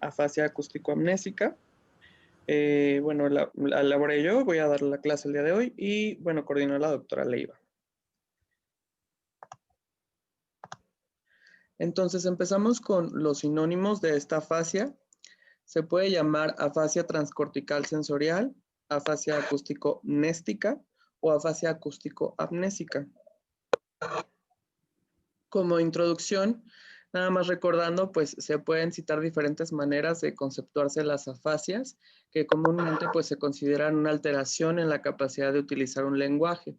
afasia acústico-amnésica. Bueno, la elaboré yo, voy a dar la clase el día de hoy y, bueno, coordinó la doctora Leiva. Entonces, empezamos con los sinónimos de esta afasia. Se puede llamar afasia transcortical sensorial, afasia acústico-mnéstica o afasia acústico-amnésica. Como introducción, nada más recordando, pues se pueden citar diferentes maneras de conceptuarse las afasias, que comúnmente pues se consideran una alteración en la capacidad de utilizar un lenguaje.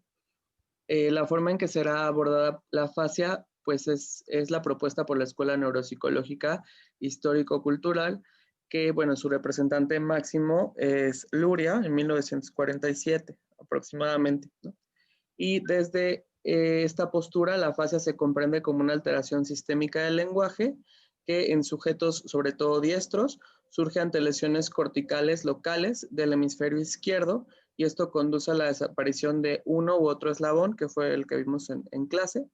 La forma en que será abordada la afasia, pues es la propuesta por la Escuela Neuropsicológica Histórico-Cultural, que, bueno, su representante máximo es Luria, en 1947 aproximadamente, ¿no? Y desde esta postura, la afasia se comprende como una alteración sistémica del lenguaje que en sujetos, sobre todo diestros, surge ante lesiones corticales locales del hemisferio izquierdo, y esto conduce a la desaparición de uno u otro eslabón, que fue el que vimos en clase,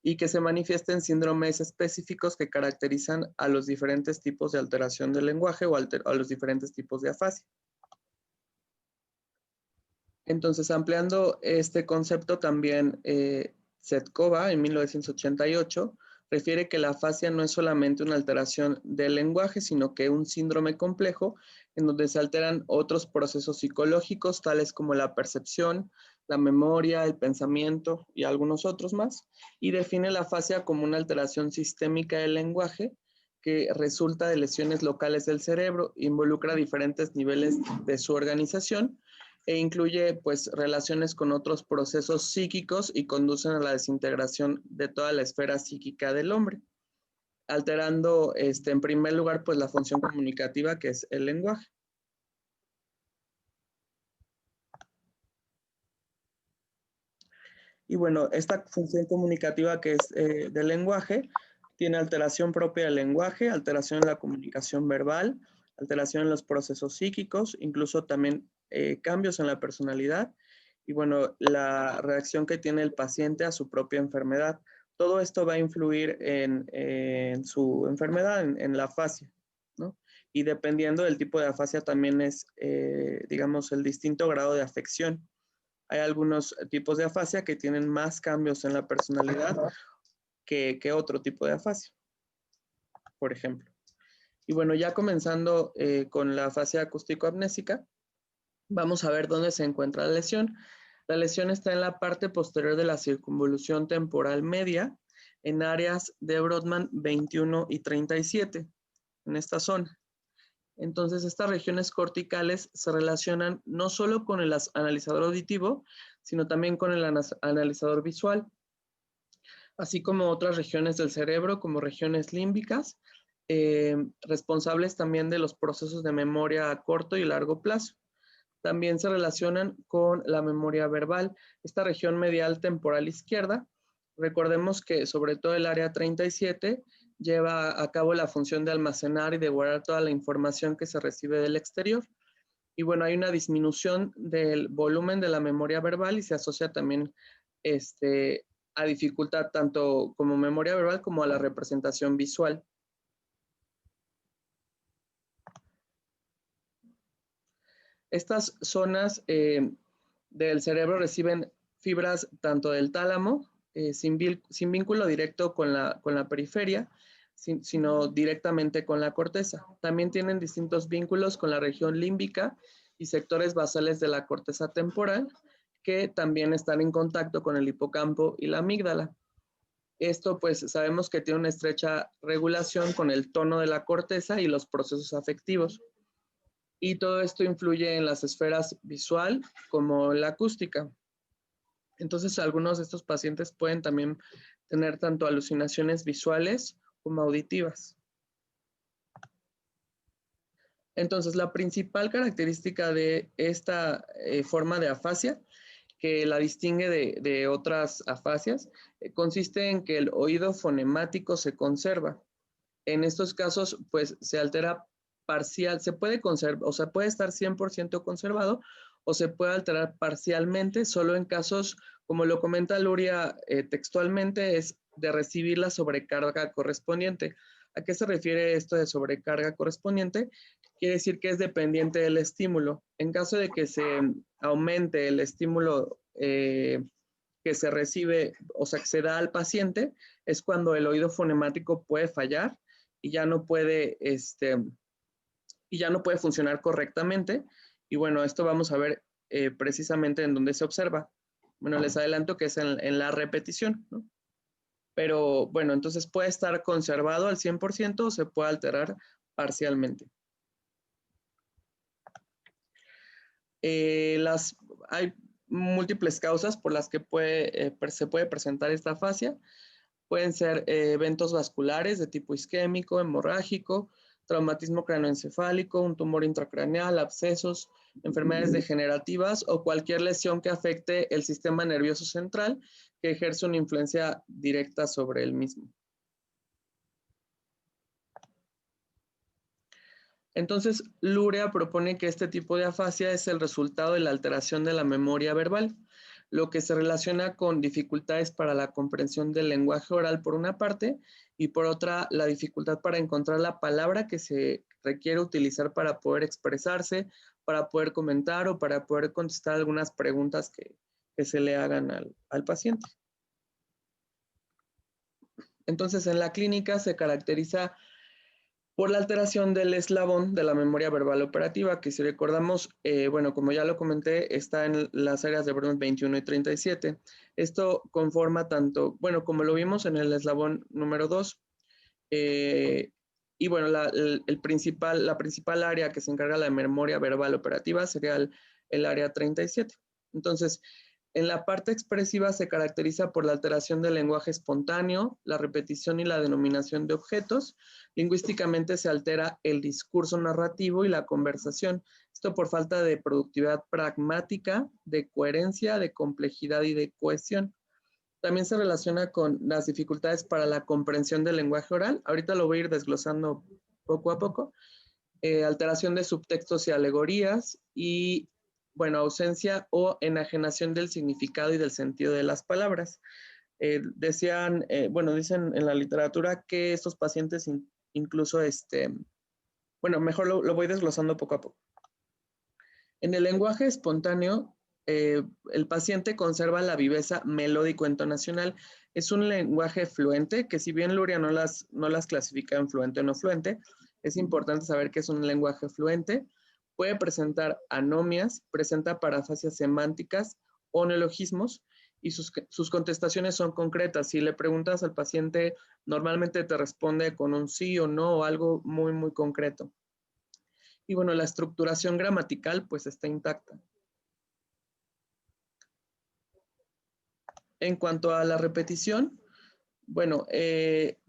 y que se manifiesta en síndromes específicos que caracterizan a los diferentes tipos de alteración del lenguaje o a los diferentes tipos de afasia. Entonces, ampliando este concepto también, Setkova, en 1988, refiere que la afasia no es solamente una alteración del lenguaje, sino que un síndrome complejo en donde se alteran otros procesos psicológicos, tales como la percepción, la memoria, el pensamiento y algunos otros más, y define la afasia como una alteración sistémica del lenguaje que resulta de lesiones locales del cerebro, involucra diferentes niveles de su organización, e incluye pues relaciones con otros procesos psíquicos y conducen a la desintegración de toda la esfera psíquica del hombre, alterando en primer lugar pues la función comunicativa, que es el lenguaje. Y bueno, esta función comunicativa que es del lenguaje tiene alteración propia del lenguaje, alteración en la comunicación verbal, alteración en los procesos psíquicos, incluso también cambios en la personalidad y, bueno, la reacción que tiene el paciente a su propia enfermedad. Todo esto va a influir en su enfermedad, en la afasia, ¿no? Y dependiendo del tipo de afasia también es, digamos, el distinto grado de afección. Hay algunos tipos de afasia que tienen más cambios en la personalidad que otro tipo de afasia, por ejemplo. Y bueno, ya comenzando con la afasia acústico-amnésica, vamos a ver dónde se encuentra la lesión. La lesión está en la parte posterior de la circunvolución temporal media, en áreas de Brodmann 21 y 37, en esta zona. Entonces, estas regiones corticales se relacionan no solo con el analizador auditivo, sino también con el analizador visual, así como otras regiones del cerebro, como regiones límbicas, responsables también de los procesos de memoria a corto y largo plazo. También se relacionan con la memoria verbal. Esta región medial temporal izquierda, recordemos que sobre todo el área 37 lleva a cabo la función de almacenar y de guardar toda la información que se recibe del exterior. Y bueno, hay una disminución del volumen de la memoria verbal y se asocia también a dificultad tanto como memoria verbal como a la representación visual. Estas zonas del cerebro reciben fibras tanto del tálamo, sin vínculo directo con la periferia, sino directamente con la corteza. También tienen distintos vínculos con la región límbica y sectores basales de la corteza temporal, que también están en contacto con el hipocampo y la amígdala. Esto pues sabemos que tiene una estrecha regulación con el tono de la corteza y los procesos afectivos. Y todo esto influye en las esferas visual como la acústica. Entonces, algunos de estos pacientes pueden también tener tanto alucinaciones visuales como auditivas. Entonces, la principal característica de esta forma de afasia, que la distingue de otras afasias, consiste en que el oído fonemático se conserva. En estos casos, pues se altera parcial, se puede conservar, o sea, puede estar 100% conservado o se puede alterar parcialmente, solo en casos, como lo comenta Luria textualmente, es de recibir la sobrecarga correspondiente. ¿A qué se refiere esto de sobrecarga correspondiente? Quiere decir que es dependiente del estímulo. En caso de que se aumente el estímulo que se recibe, o sea, que se da al paciente, es cuando el oído fonemático puede fallar y ya no puede, funcionar correctamente. Y bueno, esto vamos a ver precisamente en donde se observa. Bueno, les adelanto que es en la repetición, ¿no? Pero bueno, entonces puede estar conservado al 100% o se puede alterar parcialmente. Hay múltiples causas por las que se puede presentar esta afasia. Pueden ser eventos vasculares de tipo isquémico, hemorrágico, traumatismo craneoencefálico, un tumor intracraneal, abscesos, enfermedades degenerativas o cualquier lesión que afecte el sistema nervioso central que ejerce una influencia directa sobre el mismo. Entonces, Luria propone que este tipo de afasia es el resultado de la alteración de la memoria verbal, lo que se relaciona con dificultades para la comprensión del lenguaje oral por una parte y por otra la dificultad para encontrar la palabra que se requiere utilizar para poder expresarse, para poder comentar o para poder contestar algunas preguntas que se le hagan al paciente. Entonces, en la clínica se caracteriza por la alteración del eslabón de la memoria verbal operativa, que si recordamos, bueno, como ya lo comenté, está en las áreas de Brown 21 y 37. Esto conforma tanto, bueno, como lo vimos en el eslabón número 2, y bueno, la principal área que se encarga de la memoria verbal operativa sería el área 37. Entonces, en la parte expresiva se caracteriza por la alteración del lenguaje espontáneo, la repetición y la denominación de objetos. Lingüísticamente se altera el discurso narrativo y la conversación. Esto por falta de productividad pragmática, de coherencia, de complejidad y de cohesión. También se relaciona con las dificultades para la comprensión del lenguaje oral. Ahorita lo voy a ir desglosando poco a poco. Alteración de subtextos y alegorías y, bueno, ausencia o enajenación del significado y del sentido de las palabras. Dicen en la literatura que estos pacientes incluso, bueno, mejor lo voy desglosando poco a poco. En el lenguaje espontáneo, el paciente conserva la viveza melódico-entonacional. Es un lenguaje fluente, que si bien Luria no las clasifica en fluente o no fluente, es importante saber que es un lenguaje fluente. Puede presentar anomias, presenta parafasias semánticas o neologismos, y sus contestaciones son concretas. Si le preguntas al paciente, normalmente te responde con un sí o no o algo muy, muy concreto. Y bueno, la estructuración gramatical pues está intacta. En cuanto a la repetición, bueno,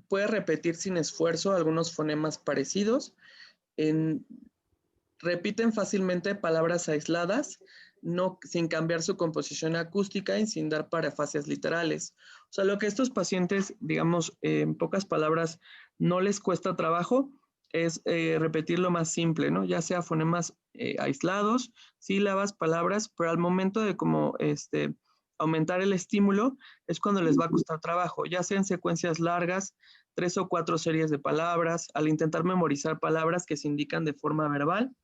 puede repetir sin esfuerzo algunos fonemas parecidos. Repiten fácilmente palabras aisladas, sin cambiar su composición acústica y sin dar parafasias literales. O sea, lo que estos pacientes, digamos, en pocas palabras, no les cuesta trabajo es repetir lo más simple, ¿no? Ya sea fonemas aislados, sílabas, palabras, pero al momento de como aumentar el estímulo es cuando les va a costar trabajo, ya sea en secuencias largas, 3 o 4 series de palabras, al intentar memorizar palabras que se indican de forma verbal.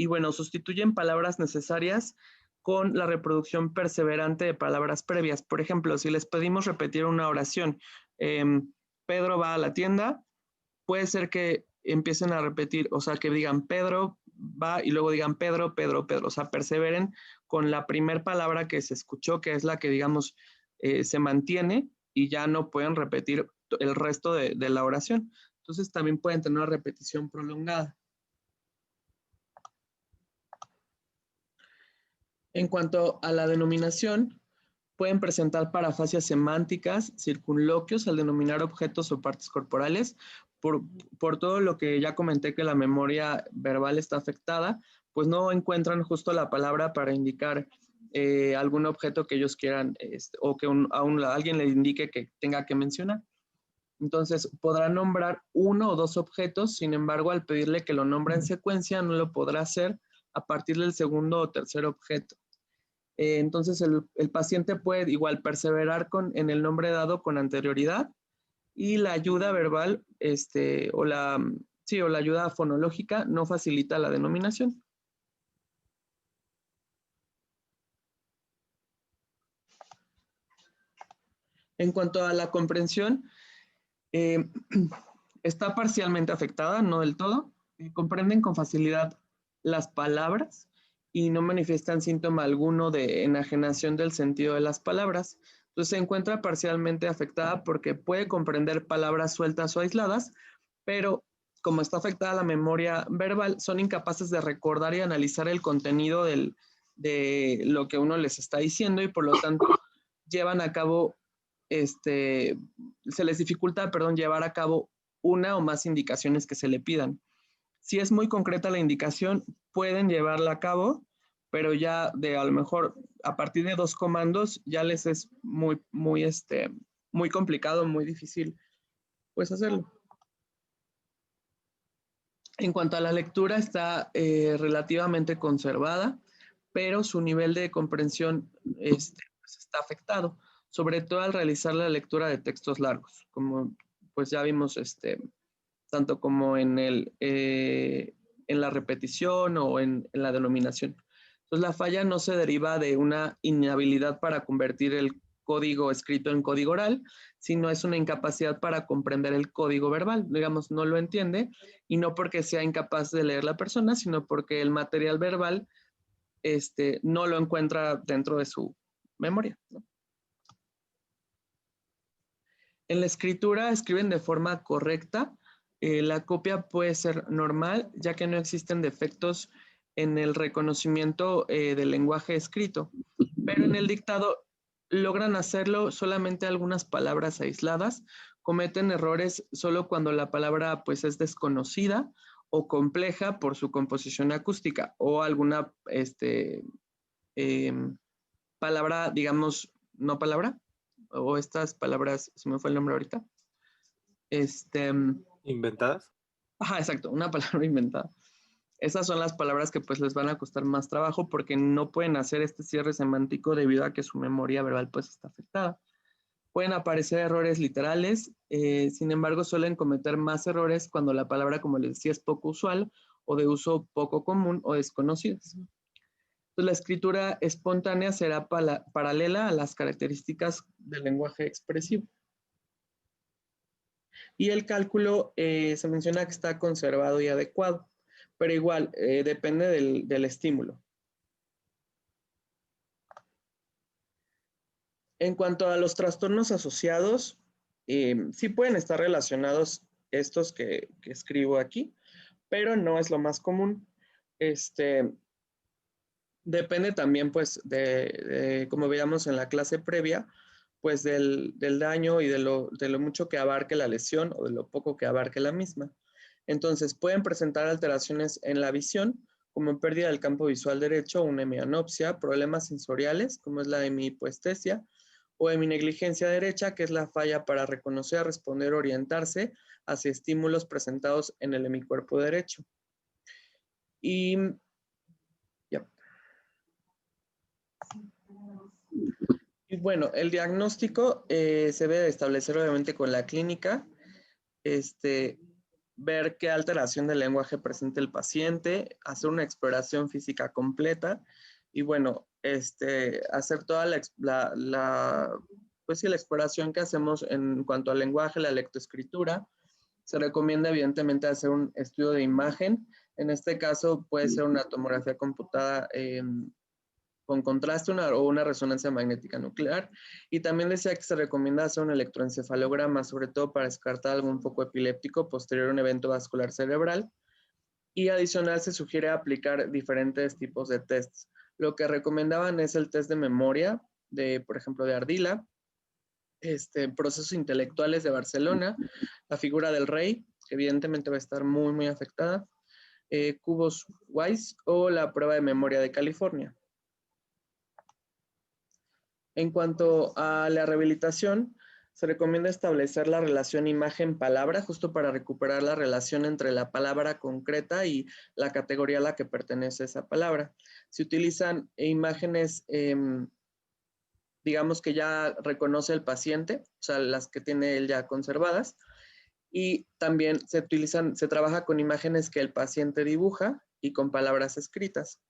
Y bueno, sustituyen palabras necesarias con la reproducción perseverante de palabras previas. Por ejemplo, si les pedimos repetir una oración, Pedro va a la tienda, puede ser que empiecen a repetir, o sea, que digan Pedro va y luego digan Pedro, Pedro, Pedro. O sea, perseveren con la primera palabra que se escuchó, que es la que, digamos, se mantiene y ya no pueden repetir el resto de la oración. Entonces, también pueden tener una repetición prolongada. En cuanto a la denominación, pueden presentar parafasias semánticas, circunloquios al denominar objetos o partes corporales, por todo lo que ya comenté que la memoria verbal está afectada, pues no encuentran justo la palabra para indicar algún objeto que ellos quieran o que alguien le indique que tenga que mencionar. Entonces, podrá nombrar uno o dos objetos, sin embargo, al pedirle que lo nombre en secuencia, no lo podrá hacer a partir del segundo o tercer objeto. Entonces, el paciente puede igual perseverar en el nombre dado con anterioridad y la ayuda verbal, o la ayuda fonológica no facilita la denominación. En cuanto a la comprensión, está parcialmente afectada, no del todo. Comprenden con facilidad las palabras y no manifiestan síntoma alguno de enajenación del sentido de las palabras. Entonces se encuentra parcialmente afectada porque puede comprender palabras sueltas o aisladas, pero como está afectada la memoria verbal, son incapaces de recordar y analizar el contenido de lo que uno les está diciendo y por lo tanto llevan a cabo, se les dificulta, llevar a cabo una o más indicaciones que se le pidan. Si es muy concreta la indicación, pueden llevarla a cabo, pero ya a lo mejor a partir de 2 comandos ya les es muy complicado, muy difícil pues hacerlo. En cuanto a la lectura, está relativamente conservada, pero su nivel de comprensión pues está afectado, sobre todo al realizar la lectura de textos largos, como pues ya vimos, tanto como en la repetición o en la denominación. Entonces, la falla no se deriva de una inhabilidad para convertir el código escrito en código oral, sino es una incapacidad para comprender el código verbal. Digamos, no lo entiende, y no porque sea incapaz de leer la persona, sino porque el material verbal no lo encuentra dentro de su memoria, ¿no? En la escritura escriben de forma correcta. La copia puede ser normal, ya que no existen defectos en el reconocimiento del lenguaje escrito, pero en el dictado logran hacerlo solamente algunas palabras aisladas, cometen errores solo cuando la palabra pues es desconocida o compleja por su composición acústica o alguna palabra, digamos, no palabra, o estas palabras, se me fue el nombre ahorita. ¿Inventadas? Ajá, exacto, una palabra inventada. Esas son las palabras que pues les van a costar más trabajo porque no pueden hacer este cierre semántico debido a que su memoria verbal pues está afectada. Pueden aparecer errores literales, sin embargo suelen cometer más errores cuando la palabra, como les decía, es poco usual o de uso poco común o desconocidas. Entonces, la escritura espontánea será paralela a las características del lenguaje expresivo. Y el cálculo se menciona que está conservado y adecuado, pero igual depende del estímulo. En cuanto a los trastornos asociados, sí pueden estar relacionados estos que escribo aquí, pero no es lo más común. Depende también, pues, como veíamos en la clase previa, pues del daño y de lo mucho que abarque la lesión o de lo poco que abarque la misma. Entonces, pueden presentar alteraciones en la visión, como pérdida del campo visual derecho, una hemianopsia, problemas sensoriales, como es la hemihipoestesia, o heminegligencia derecha, que es la falla para reconocer, responder, orientarse hacia estímulos presentados en el hemicuerpo derecho. Y bueno, el diagnóstico se debe establecer obviamente con la clínica, ver qué alteración del lenguaje presenta el paciente, hacer una exploración física completa y bueno, hacer toda pues sí, la exploración que hacemos en cuanto al lenguaje, la lectoescritura. Se recomienda evidentemente hacer un estudio de imagen. En este caso puede ser una tomografía computada con contraste o una resonancia magnética nuclear. Y también decía que se recomienda hacer un electroencefalograma, sobre todo para descartar algún foco epiléptico posterior a un evento vascular cerebral. Y adicional se sugiere aplicar diferentes tipos de tests. Lo que recomendaban es el test de memoria, por ejemplo, de Ardila, procesos intelectuales de Barcelona, la figura del rey, que evidentemente va a estar muy, muy afectada, cubos Wise o la prueba de memoria de California. En cuanto a la rehabilitación, se recomienda establecer la relación imagen-palabra justo para recuperar la relación entre la palabra concreta y la categoría a la que pertenece esa palabra. Se utilizan imágenes, digamos que ya reconoce el paciente, o sea, las que tiene él ya conservadas, y también se trabaja con imágenes que el paciente dibuja y con palabras escritas.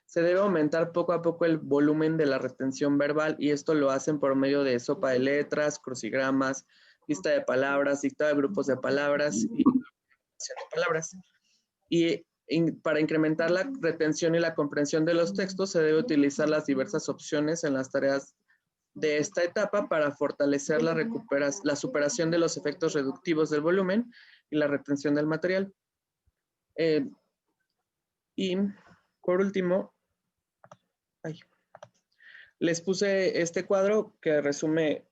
Se debe aumentar poco a poco el volumen de la retención verbal y esto lo hacen por medio de sopa de letras, crucigramas, lista de palabras, dictado de grupos de palabras y palabras. Y para incrementar la retención y la comprensión de los textos se debe utilizar las diversas opciones en las tareas de esta etapa para fortalecer la superación de los efectos reductivos del volumen y la retención del material. Y por último, les puse este cuadro que resume,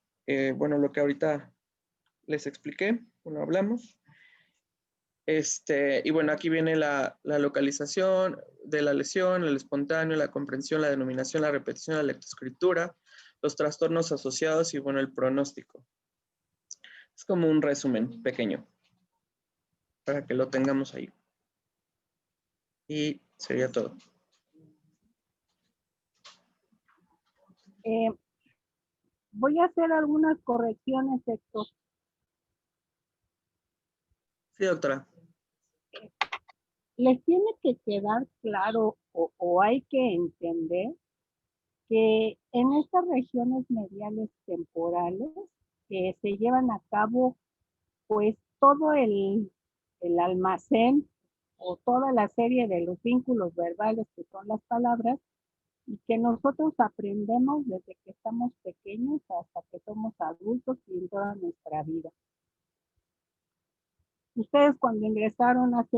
bueno, lo que ahorita les expliqué, bueno, hablamos. Y bueno, aquí viene la localización de la lesión, el espontáneo, la comprensión, la denominación, la repetición, la lectoescritura, los trastornos asociados y bueno, el pronóstico. Es como un resumen pequeño para que lo tengamos ahí. Y sería todo. Voy a hacer algunas correcciones, Héctor. Sí, doctora. Les tiene que quedar claro o hay que entender que en estas regiones mediales temporales se llevan a cabo pues todo el almacén o toda la serie de los vínculos verbales que son las palabras y que nosotros aprendemos desde que estamos pequeños hasta que somos adultos y en toda nuestra vida. Ustedes cuando ingresaron hace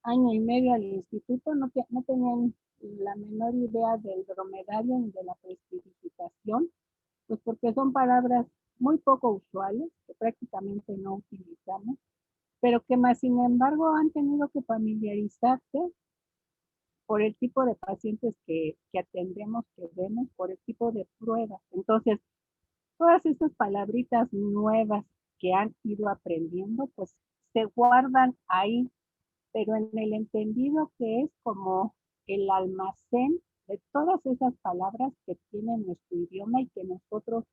año y medio al instituto no tenían la menor idea del dromedario ni de la prestidigitación, pues porque son palabras muy poco usuales que prácticamente no utilizamos, pero que más sin embargo han tenido que familiarizarse por el tipo de pacientes que atendemos, que vemos, por el tipo de pruebas. Entonces, todas estas palabritas nuevas que han ido aprendiendo, pues se guardan ahí, pero en el entendido que es como el almacén de todas esas palabras que tiene nuestro idioma y que nosotros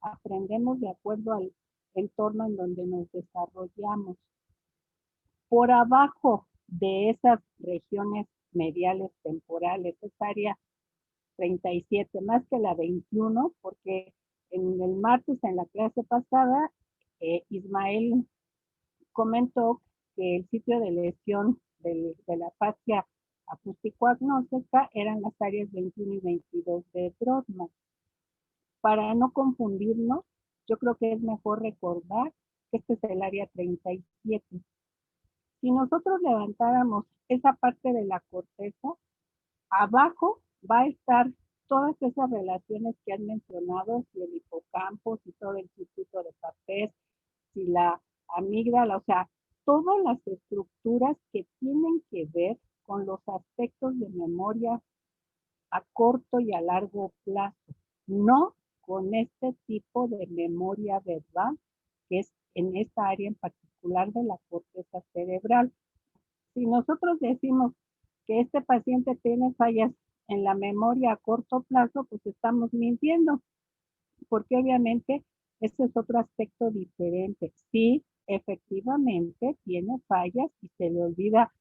aprendemos de acuerdo al entorno en donde nos desarrollamos. Por abajo de esas regiones mediales temporales, esa área 37, más que la 21, porque en el martes, en la clase pasada, Ismael comentó que el sitio de lesión de la fascia acústico-agnóstica eran las áreas 21 y 22 de Brodmann. Para no confundirnos, yo creo que es mejor recordar que este es el área 37. Si nosotros levantáramos esa parte de la corteza, abajo va a estar todas esas relaciones que han mencionado, si el hipocampo, si todo el circuito de Papez, si la amígdala, o sea, todas las estructuras que tienen que ver con los aspectos de memoria a corto y a largo plazo, no con este tipo de memoria verbal, que es en esta área en particular de la corteza cerebral. Si nosotros decimos que este paciente tiene fallas en la memoria a corto plazo, pues estamos mintiendo, porque obviamente ese es otro aspecto diferente. Sí, efectivamente tiene fallas y se le olvida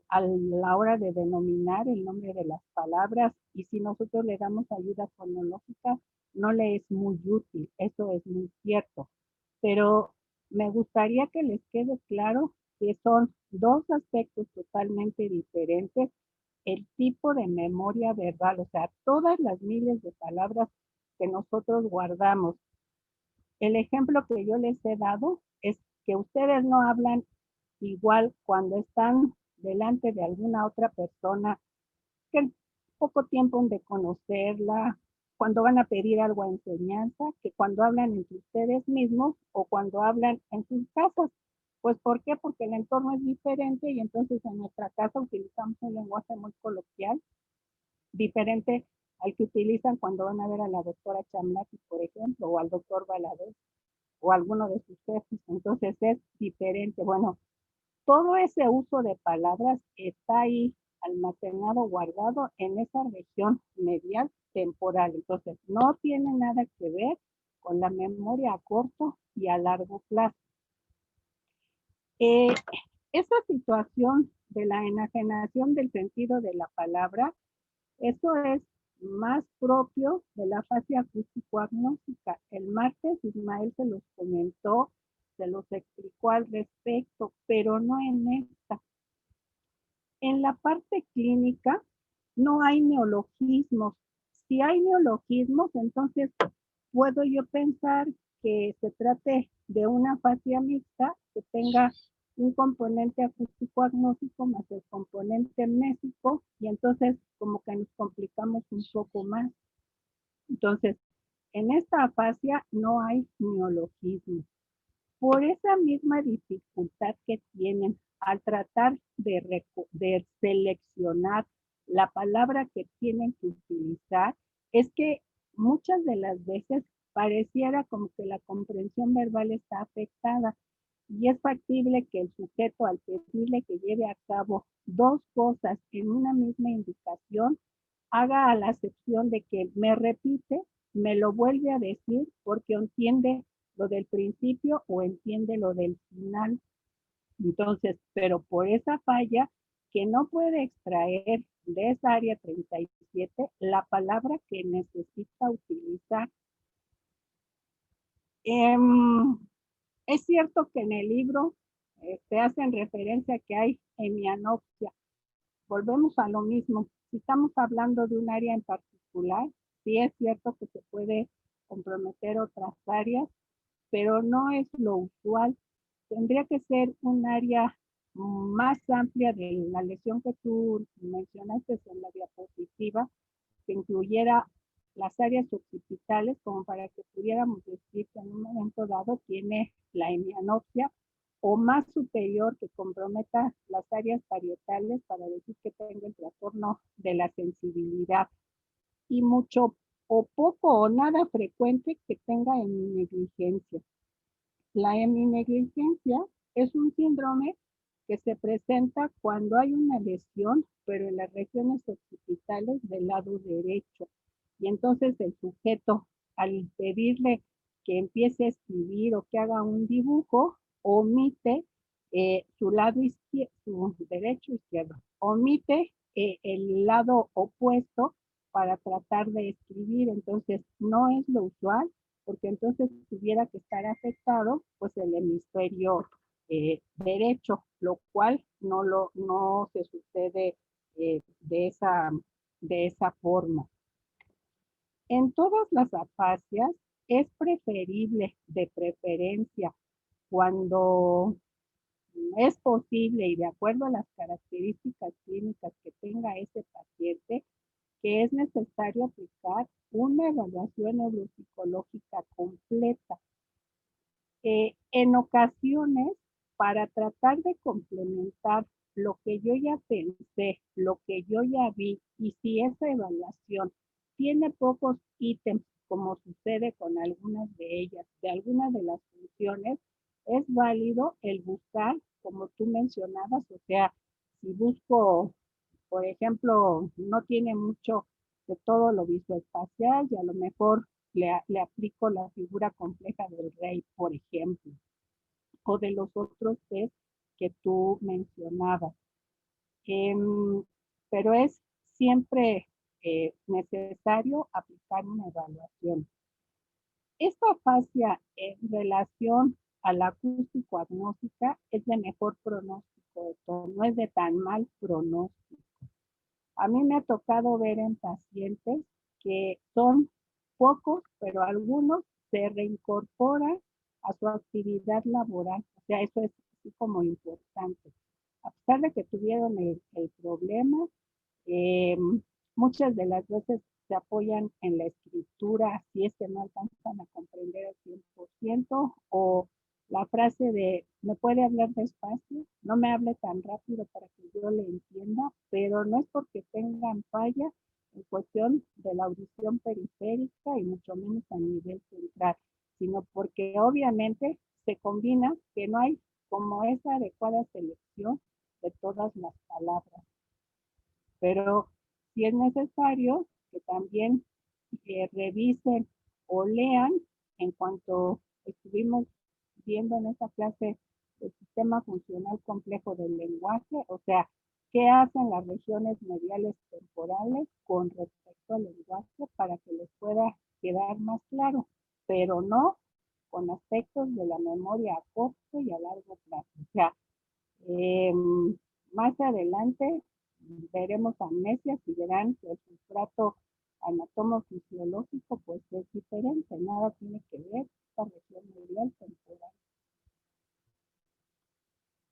a la hora de denominar el nombre de las palabras y si nosotros le damos ayuda fonológica, no le es muy útil, eso es muy cierto. Pero me gustaría que les quede claro que son dos aspectos totalmente diferentes. El tipo de memoria verbal, o sea, todas las miles de palabras que nosotros guardamos. El ejemplo que yo les he dado es que ustedes no hablan igual cuando están delante de alguna otra persona que poco tiempo de conocerla, cuando van a pedir algo a enseñanza, que cuando hablan entre ustedes mismos o cuando hablan en sus casas. Pues ¿por qué? Porque el entorno es diferente y entonces en nuestra casa utilizamos un lenguaje muy coloquial, diferente al que utilizan cuando van a ver a la doctora Chamlaki, por ejemplo, o al doctor Valadez, o alguno de sus jefes. Entonces es diferente. Bueno, todo ese uso de palabras está ahí almacenado, guardado en esa región medial temporal. Entonces, no tiene nada que ver con la memoria a corto y a largo plazo. Esa situación de la enajenación del sentido de la palabra, eso es más propio de la fase acústico-agnóstica. El martes Ismael se los comentó, se los explicó al respecto, pero no en esta. En la parte clínica no hay neologismos. Si hay neologismos, entonces puedo yo pensar que se trate de una fascia mixta que tenga un componente acústico agnóstico más el componente mnésico, y entonces como que nos complicamos un poco más. Entonces, en esta fascia no hay neologismo. Por esa misma dificultad que tienen al tratar de seleccionar la palabra que tienen que utilizar, es que muchas de las veces pareciera como que la comprensión verbal está afectada, y es factible que el sujeto, al pedirle que lleve a cabo dos cosas en una misma indicación, haga a la acepción de que me repite, me lo vuelve a decir porque entiende lo del principio o entiende lo del final. Entonces, pero por esa falla que no puede extraer de esa área 37 la palabra que necesita utilizar. Es cierto que en el libro te hacen referencia que hay hemianopsia. Volvemos a lo mismo. Si estamos hablando de un área en particular, sí es cierto que se puede comprometer otras áreas, pero no es lo usual. Tendría que ser un área más amplia de la lesión que tú mencionaste en la diapositiva, que incluyera las áreas occipitales, como para que pudiéramos decir que en un momento dado tiene la hemianopsia, o más superior, que comprometa las áreas parietales para decir que tenga el trastorno de la sensibilidad, y mucho o poco o nada frecuente que tenga heminegligencia. La heminegligencia es un síndrome que se presenta cuando hay una lesión, pero en las regiones occipitales del lado derecho. Y entonces el sujeto, al pedirle que empiece a escribir o que haga un dibujo, omite su lado izquierdo, su derecho izquierdo, omite el lado opuesto para tratar de escribir. Entonces no es lo usual, porque entonces tuviera que estar afectado pues el hemisferio derecho, lo cual no se sucede de esa forma. En todas las afasias es preferible, de preferencia, cuando es posible y de acuerdo a las características clínicas que tenga ese paciente, que es necesario aplicar una evaluación neuropsicológica completa. En ocasiones, para tratar de complementar lo que yo ya pensé, lo que yo ya vi, y si esa evaluación tiene pocos ítems, como sucede con algunas de ellas, de algunas de las funciones, es válido el buscar, como tú mencionabas, o sea, si busco, por ejemplo, no tiene mucho de todo lo visoespacial, y a lo mejor le aplico la figura compleja del rey, por ejemplo, o de los otros test que tú mencionabas. Pero es siempre necesario aplicar una evaluación. Esta fascia en relación a la acústico-agnóstica es de mejor pronóstico, no es de tan mal pronóstico. A mí me ha tocado ver en pacientes que son pocos, pero algunos se reincorporan a su actividad laboral. O sea, eso es así como importante. A pesar de que tuvieron el problema, eh, muchas de las veces se apoyan en la escritura si es que no alcanzan a comprender al 100%, o la frase de ¿me puede hablar despacio? No me hable tan rápido para que yo le entienda, pero no es porque tengan falla en cuestión de la audición periférica y mucho menos a nivel central, sino porque obviamente se combina que no hay como esa adecuada selección de todas las palabras. pero si es necesario que también revisen o lean en cuanto estuvimos viendo en esta clase el sistema funcional complejo del lenguaje, o sea, qué hacen las regiones mediales temporales con respecto al lenguaje para que les pueda quedar más claro, pero no con aspectos de la memoria a corto y a largo plazo. O sea, más adelante veremos amnesias y verán que el sustrato anatomofisiológico pues es diferente, nada tiene que ver esta región medial temporal.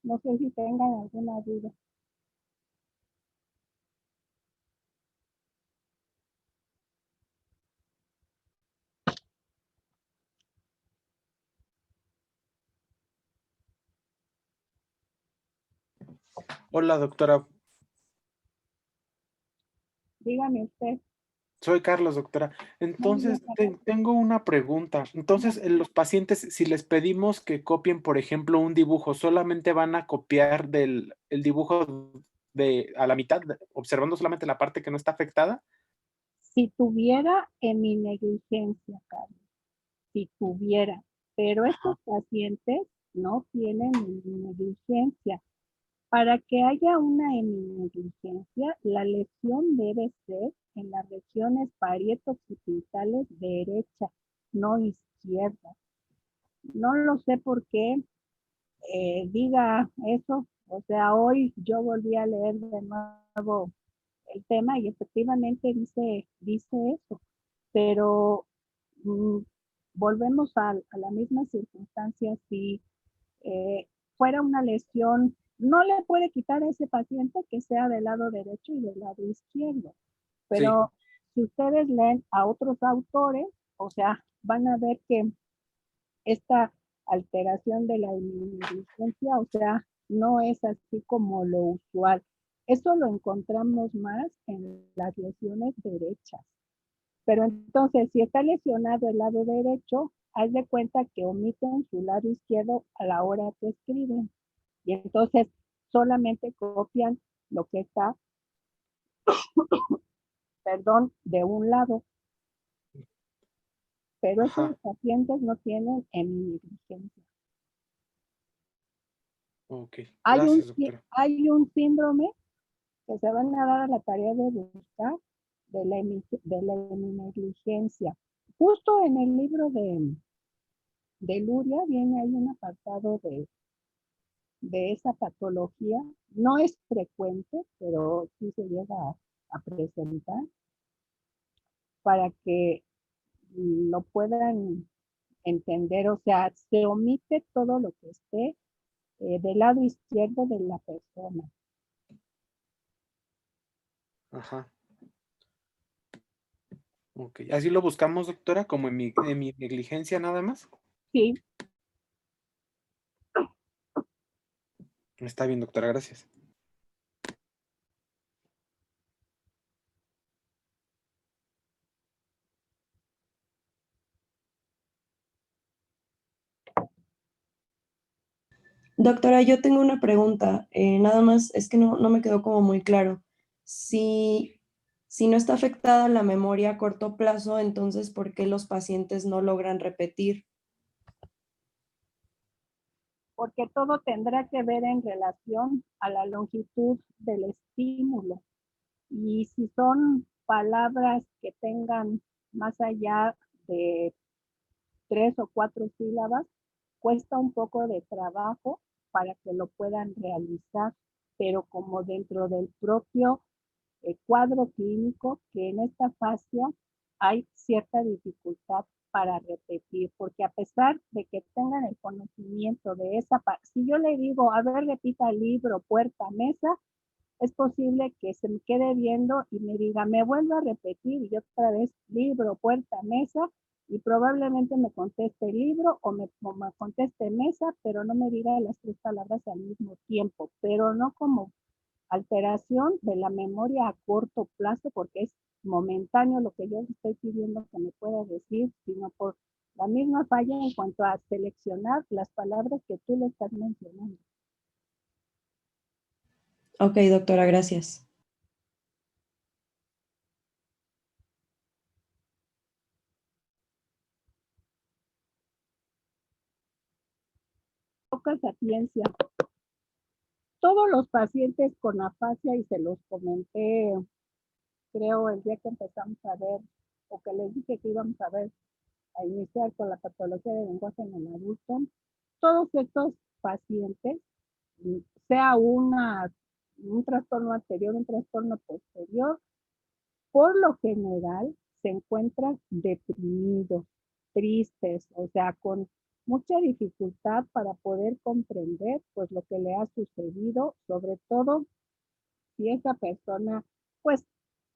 No sé si tengan alguna duda. Hola, doctora. Dígame usted. Soy Carlos, doctora. Entonces, Muy bien. tengo una pregunta. Entonces, los pacientes, si les pedimos que copien, por ejemplo, un dibujo, ¿solamente van a copiar el dibujo a la mitad, observando solamente la parte que no está afectada? Si tuviera en mi negligencia, Carlos, si tuviera, pero estos pacientes no tienen negligencia. Para que haya una heminegligencia, la lesión debe ser en las regiones parieto-occipitales derecha, no izquierda. No lo sé por qué diga eso. O sea, hoy yo volví a leer de nuevo el tema y efectivamente dice eso. Pero volvemos a la misma circunstancia. Si fuera una lesión, no le puede quitar a ese paciente que sea del lado derecho y del lado izquierdo. Pero si ustedes leen a otros autores, o sea, van a ver que esta alteración de la inmunodeficiencia, o sea, no es así como lo usual. Eso lo encontramos más en las lesiones derechas. Pero entonces, si está lesionado el lado derecho, haz de cuenta que omiten su lado izquierdo a la hora que escriben. Y entonces solamente copian lo que está, perdón, de un lado. Pero esos pacientes no tienen heminegligencia. Ok, Hay gracias, doctora. hay un síndrome que se van a dar a la tarea de buscar de la heminegligencia. Justo en el libro de Luria viene ahí un apartado de esa patología. No es frecuente, pero sí se llega a presentar para que lo puedan entender. O sea, se omite todo lo que esté del lado izquierdo de la persona. Ajá. Ok, ¿así lo buscamos, doctora, como en mi negligencia nada más? Sí. Está bien, doctora, gracias. Doctora, yo tengo una pregunta. Nada más, es que no me quedó como muy claro. Si no está afectada la memoria a corto plazo, entonces, ¿por qué los pacientes no logran repetir? Porque todo tendrá que ver en relación a la longitud del estímulo. Y si son palabras que tengan más allá de 3 o 4 sílabas, cuesta un poco de trabajo para que lo puedan realizar, pero como dentro del propio cuadro clínico, que en esta fase hay cierta dificultad para repetir, porque a pesar de que tengan el conocimiento de esa parte, si yo le digo, a ver, repita libro, puerta, mesa, es posible que se me quede viendo y me diga, me vuelvo a repetir, y otra vez libro, puerta, mesa, y probablemente me conteste libro o me conteste mesa, pero no me diga las 3 palabras al mismo tiempo, pero no como alteración de la memoria a corto plazo, porque es momentáneo lo que yo estoy pidiendo que me pueda decir, sino por la misma falla en cuanto a seleccionar las palabras que tú le estás mencionando. Ok, doctora, gracias. poca sapiencia. Todos los pacientes con afasia, y se los comenté, creo, el día que empezamos a ver, o que les dije que íbamos a ver, a iniciar con la patología del lenguaje en el adulto, todos estos pacientes, sea un trastorno anterior, un trastorno posterior, por lo general se encuentran deprimidos, tristes, o sea, con mucha dificultad para poder comprender pues lo que le ha sucedido, sobre todo si esa persona pues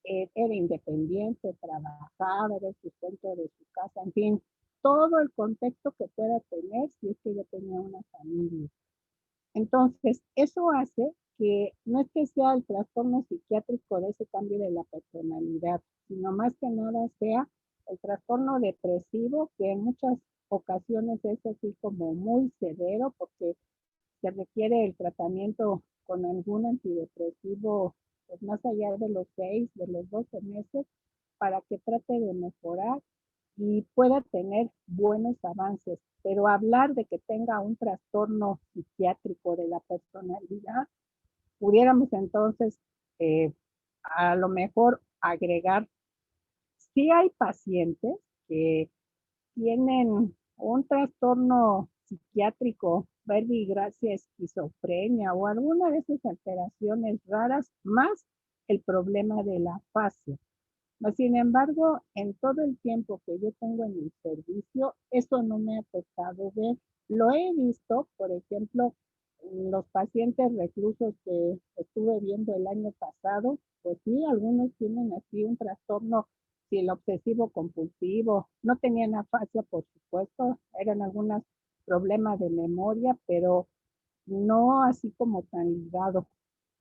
era independiente, trabajaba, era el sustento de su casa, en fin, todo el contexto que pueda tener si es que ya tenía una familia. Entonces, eso hace que no es que sea el trastorno psiquiátrico de ese cambio de la personalidad, sino más que nada sea el trastorno depresivo, que en muchas ocasiones es así como muy severo, porque se requiere el tratamiento con algún antidepresivo, pues más allá de los 6, de los 12 meses, para que trate de mejorar y pueda tener buenos avances. Pero hablar de que tenga un trastorno psiquiátrico de la personalidad, pudiéramos entonces a lo mejor agregar, si hay pacientes que tienen un trastorno psiquiátrico, verbigracia, esquizofrenia o alguna de esas alteraciones raras, más el problema de la afasia. Sin embargo, en todo el tiempo que yo tengo en el servicio, eso no me ha tocado ver. Lo he visto, por ejemplo, los pacientes reclusos que estuve viendo el año pasado, pues sí, algunos tienen así un trastorno, si el obsesivo compulsivo, no tenían afasia, por supuesto, eran algunos problemas de memoria, pero no así como tan ligado.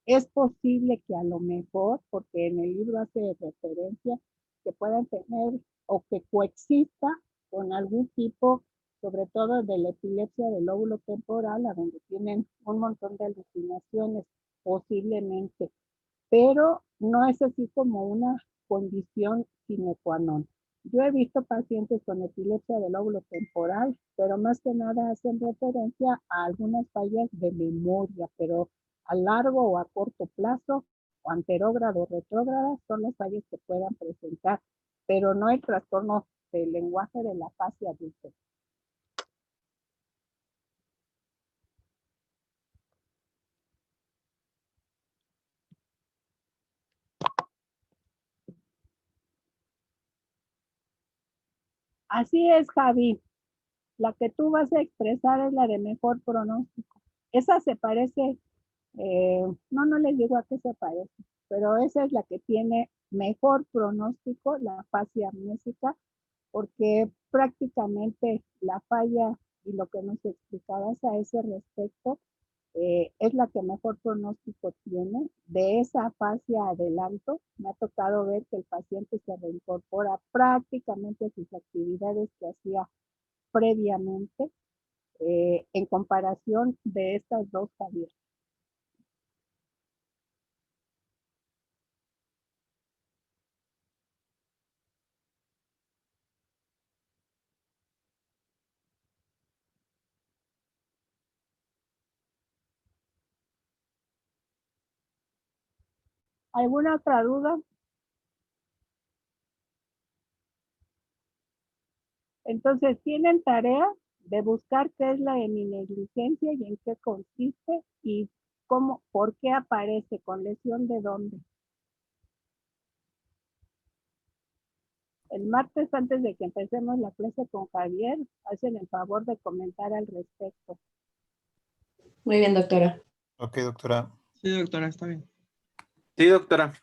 Es posible que a lo mejor, porque en el libro hace referencia, que puedan tener o que coexista con algún tipo, sobre todo de la epilepsia del lóbulo temporal, a donde tienen un montón de alucinaciones, posiblemente, pero no es así como una condición sine qua non. Yo he visto pacientes con epilepsia del lóbulo temporal, pero más que nada hacen referencia a algunas fallas de memoria, pero a largo o a corto plazo, o anterógrado o retrógrada, son las fallas que puedan presentar, pero no el trastorno del lenguaje de la fase adulta. Así es, Javi. La que tú vas a expresar es la de mejor pronóstico. Esa se parece, no les digo a qué se parece, pero esa es la que tiene mejor pronóstico, la fase amnésica, porque prácticamente la falla y lo que nos explicabas a ese respecto es la que mejor pronóstico tiene. De esa fase adelanto, me ha tocado ver que el paciente se reincorpora prácticamente a sus actividades que hacía previamente en comparación de estas dos Javier. ¿Alguna otra duda? Entonces, tienen tarea de buscar qué es la heminegligencia y en qué consiste y cómo, por qué aparece, con lesión de dónde. El martes, antes de que empecemos la clase con Javier, hacen el favor de comentar al respecto. Muy bien, doctora. Ok, doctora. Sí, doctora, está bien. Sí, doctora.